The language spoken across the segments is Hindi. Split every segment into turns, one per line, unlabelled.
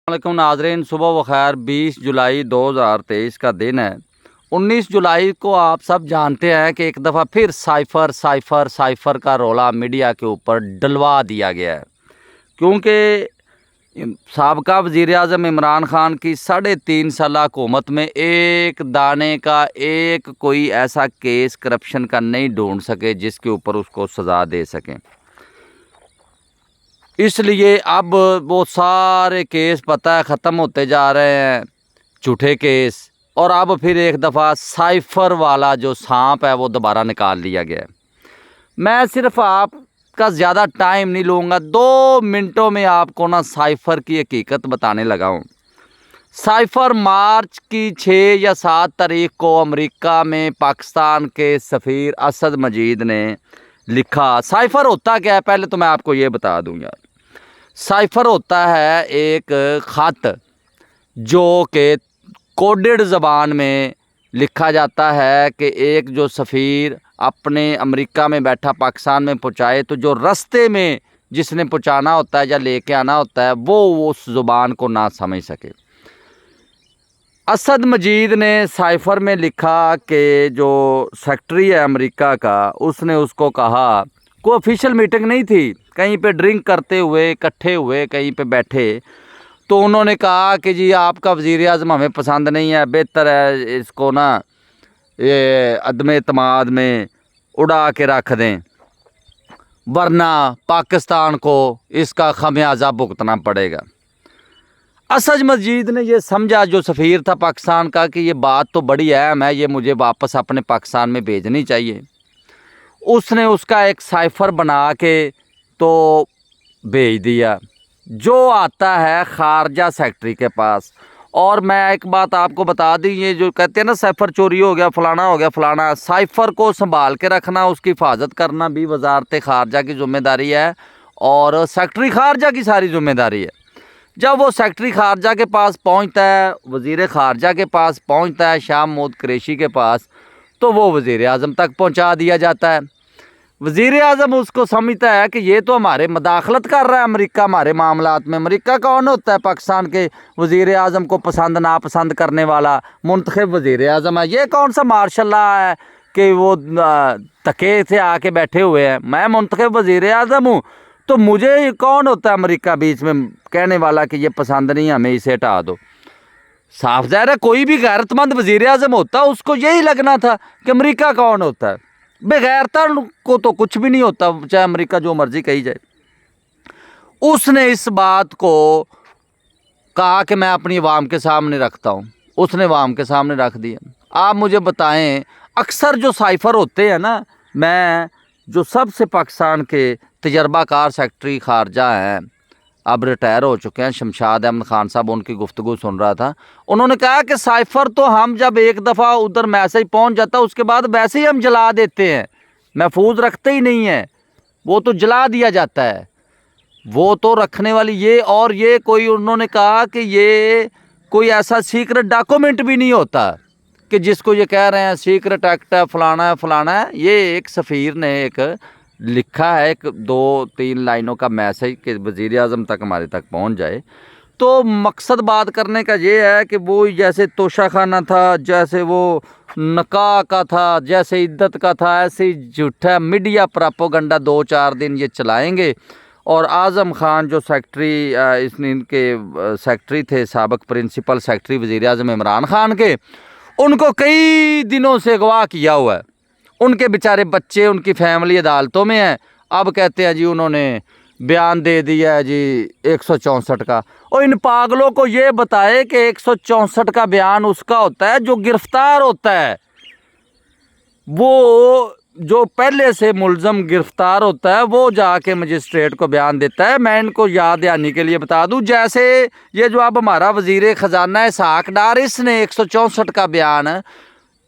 वालेकुम नाज़रीन, सुबह बखैर। 20 जुलाई 2023 का दिन है। 19 जुलाई को आप सब जानते हैं कि एक दफ़ा फिर साइफ़र का रौला मीडिया के ऊपर डलवा दिया गया है, क्योंकि साबका वज़ीर-ए-आज़म इमरान खान की 3.5 साला हुकूमत में एक दाने का एक कोई ऐसा केस करप्शन का नहीं ढूंढ सके जिसके ऊपर उसको सज़ा दे सकें। इसलिए अब वो सारे केस पता है ख़त्म होते जा रहे हैं, झूठे केस। और अब फिर एक दफ़ा साइफ़र वाला जो सांप है वो दोबारा निकाल लिया गया है। मैं सिर्फ आपका ज़्यादा टाइम नहीं लूँगा, 2 मिनटों में आपको ना साइफ़र की हकीकत बताने लगा हूँ। साइफ़र मार्च की 6 या 7 तारीख को अमेरिका में पाकिस्तान के सफ़ीर असद मजीद ने लिखा। साइफ़र होता क्या है पहले तो मैं आपको ये बता दूँ यार। साइफ़र होता है एक ख़त जो कि कोडेड ज़बान में लिखा जाता है कि एक जो सफ़ीर अपने अमेरिका में बैठा पाकिस्तान में पहुँचाए, तो जो रास्ते में जिसने पहुँचाना होता है या लेके आना होता है वो उस ज़ुबान को ना समझ सके। असद मजीद ने साइफ़र में लिखा कि जो सेक्रेटरी है अमेरिका का, उसने उसको कहा, कोई ऑफिशियल मीटिंग नहीं थी, कहीं पे ड्रिंक करते हुए इकट्ठे हुए कहीं पे बैठे, तो उन्होंने कहा कि जी आपका वज़ीर-ए-आज़म हमें पसंद नहीं है, बेहतर है इसको ना ये अदम एतमाद में उड़ा के रख दें, वरना पाकिस्तान को इसका खमियाजा भुगतना पड़ेगा। असद मजीद ने ये समझा, जो सफ़ीर था पाकिस्तान का, कि ये बात तो बड़ी अहम है, ये मुझे वापस अपने पाकिस्तान में भेजनी चाहिए। उसने उसका एक साइफ़र बना के तो भेज दिया, जो आता है खारजा सेक्रेटरी के पास। और मैं एक बात आपको बता दी, ये जो कहते हैं ना साइफ़र चोरी हो गया, फ़लाना हो गया फ़लाना, साइफ़र को संभाल के रखना, उसकी हिफाजत करना भी वजारत खारजा की ज़िम्मेदारी है और सेक्रेटरी खारजा की सारी ज़िम्मेदारी है। जब वो सेक्रेटरी खारजा के पास पहुंचता है, वज़ीर खारजा के पास पहुंचता है, शाह महमूद कुरैशी के पास, तो वो वज़ीर-ए-आज़म तक पहुंचा दिया जाता है। वज़ीर-ए-आज़म उसको समझता है कि ये तो हमारे मदाखलत कर रहा है अमेरिका हमारे मामलात में। अमेरिका कौन होता है? पाकिस्तान के वज़ीर-ए-आज़म को पसंद नापसंद करने वाला मुंतखब वज़ीर-ए-आज़म है। ये कौन सा मार्शल लॉ है कि वो तके से आके बैठे हुए हैं? मैं मुंतखब वज़ीर-ए-आज़म हूँ, तो मुझे कौन होता है अमेरिका बीच में कहने वाला कि ये पसंद नहीं, हमें इसे हटा दो। साफ ज़ाहिर है कोई भी गैरतमंद वज़ीर-ए-आज़म होता उसको यही लगना था कि अमेरिका कौन होता है। बेगैरता को तो कुछ भी नहीं होता, चाहे अमेरिका जो मर्जी कही जाए। उसने इस बात को कहा कि मैं अपनी अवाम के सामने रखता हूँ, उसने अवाम के सामने रख दिया। आप मुझे बताएं, अक्सर जो साइफ़र होते हैं ना, मैं जो सबसे पाकिस्तान के तजर्बाकार सेक्रेटरी खारजा हैं, अब रिटायर हो चुके हैं, शमशाद अहमद खान साहब, उनकी गुफ्तगू सुन रहा था। उन्होंने कहा कि साइफ़र तो हम जब एक दफ़ा उधर मैसेज पहुंच जाता है उसके बाद वैसे ही हम जला देते हैं, महफूज रखते ही नहीं है, वो तो जला दिया जाता है, वो तो रखने वाली ये। और ये कोई, उन्होंने कहा कि ये कोई ऐसा सीक्रेट डॉक्यूमेंट भी नहीं होता कि जिसको ये कह रहे हैं सीक्रेट एक्ट है, फलाना है फलाना है। ये एक सफ़ीर ने एक लिखा है, एक 2-3 लाइनों का मैसेज कि वज़ीर-ए-आज़म तक हमारे तक पहुंच जाए। तो मकसद बात करने का ये है कि वो जैसे तोशाखाना था, जैसे वो नकाह का था, जैसे इद्दत का था, ऐसे ही झूठा मीडिया प्रोपेगेंडा 2-4 दिन ये चलाएंगे। और आज़म खान जो सेक्रेटरी, इनके सेक्रेटरी थे, साबिक प्रिंसिपल सेक्रेटरी वज़ीर-ए-आज़म इमरान खान के, उनको कई दिनों से अगवा किया हुआ है। उनके बेचारे बच्चे, उनकी फैमिली अदालतों में है। अब कहते हैं जी उन्होंने बयान दे दिया है जी 164 का। और इन पागलों को ये बताए कि 164 का बयान उसका होता है जो गिरफ्तार होता है, वो जो पहले से मुलज़म गिरफ्तार होता है वो जाके मजिस्ट्रेट को बयान देता है। मैं इनको याद दहानी के लिए बता दूं, जैसे ये जो अब हमारा वज़ीर ख़जाना है इसहाक डार, इसने 164 का बयान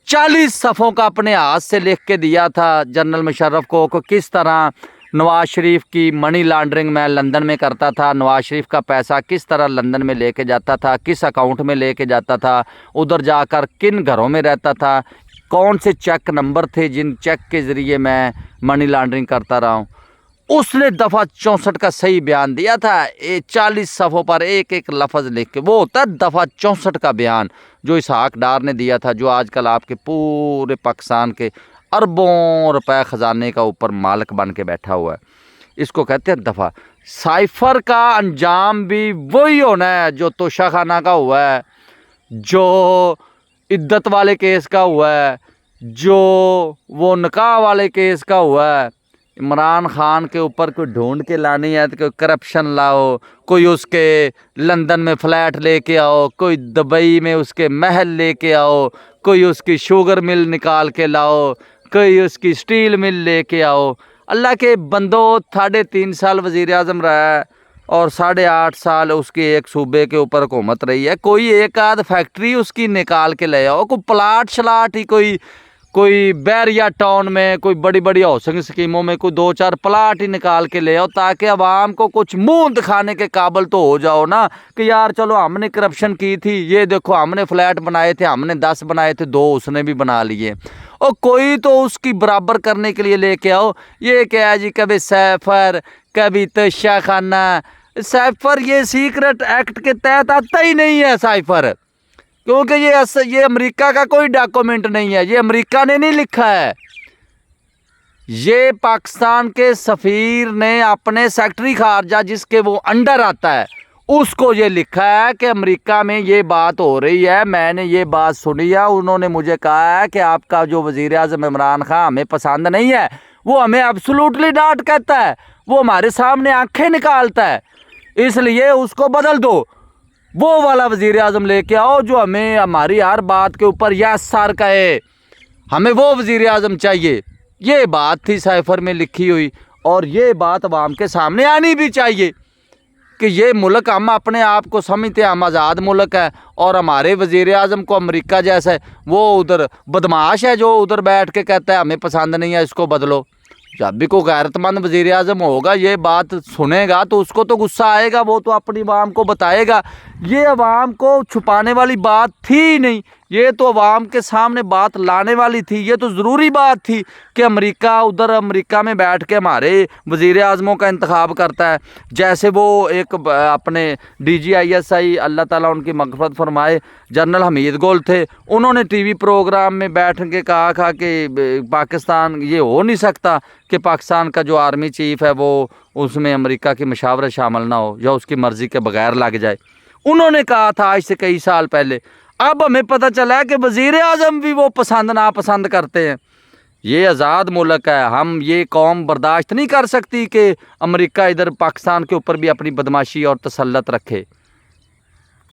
40 सफ़ों का अपने हाथ से लिख के दिया था जनरल मुशर्रफ को, किस तरह नवाज़ शरीफ की मनी लॉन्ड्रिंग मैं लंदन में करता था, नवाज़ शरीफ का पैसा किस तरह लंदन में लेके जाता था, किस अकाउंट में लेके जाता था, उधर जाकर किन घरों में रहता था, कौन से चेक नंबर थे जिन चेक के ज़रिए मैं मनी लॉन्ड्रिंग करता रहा हूँ। उसने दफ़ा 64 का सही बयान दिया था। 40 सफ़ों पर एक एक लफ्ज़ लिख के, वो होता है दफ़ा 64 का बयान जो इसहाक डार ने दिया था, जो आजकल आपके पूरे पाकिस्तान के अरबों रुपए ख़जाने का ऊपर मालिक बन के बैठा हुआ है। इसको कहते हैं दफ़ा। साइफ़र का अंजाम भी वही होना है जो तोशाखाना का हुआ है, जो इद्दत वाले केस का हुआ है, जो वो निकाह वाले केस का हुआ है। इमरान खान के ऊपर कोई ढूंढ के लानी है तो कोई करप्शन लाओ, कोई उसके लंदन में फ्लैट लेके आओ, कोई दुबई में उसके महल लेके आओ, कोई उसकी शुगर मिल निकाल के लाओ, कोई उसकी स्टील मिल लेके आओ। अल्लाह के बंदो, 3.5 साल वज़ीर आज़म रहा है और 8.5 साल उसके एक सूबे के ऊपर हुकूमत रही है। कोई एक आध फैक्ट्री उसकी निकाल के ले आओ, कोई प्लाट शलाट ही कोई बैरिया टाउन में कोई बड़ी बड़ी हाउसिंग स्कीमों में कोई 2-4 प्लाट ही निकाल के ले आओ, ताकि आवाम को कुछ मुंह दिखाने के काबिल तो हो जाओ ना कि यार चलो हमने करप्शन की थी, ये देखो हमने फ्लैट बनाए थे, हमने 10 बनाए थे, 2 उसने भी बना लिए। और कोई तो उसकी बराबर करने के लिए लेके आओ। ये क्या है जी, कभी सैफर, कभी तोशाखाना। सैफर ये सीक्रेट एक्ट के तहत आता ही नहीं है साइफर, क्योंकि ये अमेरिका का कोई डॉक्यूमेंट नहीं है, ये अमेरिका ने नहीं लिखा है। ये पाकिस्तान के सफ़ीर ने अपने सेक्रेटरी खारजा जिसके वो अंडर आता है उसको ये लिखा है कि अमेरिका में ये बात हो रही है, मैंने ये बात सुनी है, उन्होंने मुझे कहा है कि आपका जो वज़ीर आज़म इमरान खान हमें पसंद नहीं है, वो हमें एब्सोल्युटली नॉट कहता है, वो हमारे सामने आंखें निकालता है, इसलिए उसको बदल दो, वो वाला वज़ीर आज़म लेके आओ जो हमें हमारी हर बात के ऊपर यस सर कहे, हमें वो वज़ीर आज़म चाहिए। ये बात थी साइफर में लिखी हुई, और ये बात अवाम के सामने आनी भी चाहिए कि ये मुल्क, हम अपने आप को समझते हैं हम आज़ाद मुल्क है, और हमारे वज़ीर आज़म को अमेरिका जैसा है, वो उधर बदमाश है जो उधर बैठ के कहता है हमें पसंद नहीं है, इसको बदलो। जब भी कोई गैरतमंद वज़ीर आज़म होगा ये बात सुनेगा तो उसको तो गुस्सा आएगा, वो तो अपनी अवाम को बताएगा। ये अवाम को छुपाने वाली बात थी ही नहीं, ये तो अवाम के सामने बात लाने वाली थी। ये तो ज़रूरी बात थी कि अमेरिका, उधर अमेरिका में बैठ के हमारे वज़ीर आज़मों का इंतखाब करता है। जैसे वो एक अपने DGISI, अल्लाह ताला उनकी मग़फ़िरत फरमाए, जनरल हमीद गोल थे, उन्होंने TV प्रोग्राम में बैठ के कहा कि पाकिस्तान, ये हो नहीं सकता कि पाकिस्तान का जो आर्मी चीफ़ है वो उसमें अमेरिका की मशावरत शामिल ना हो या उसकी मर्ज़ी के बगैर लग जाए। उन्होंने कहा था आज से कई साल पहले। अब हमें पता चला है कि वज़ीर आज़म भी वो पसंद नापसंद करते हैं। ये आज़ाद मुल्क है, हम ये कौम बर्दाश्त नहीं कर सकती कि अमेरिका इधर पाकिस्तान के ऊपर भी अपनी बदमाशी और तसल्लुत रखे।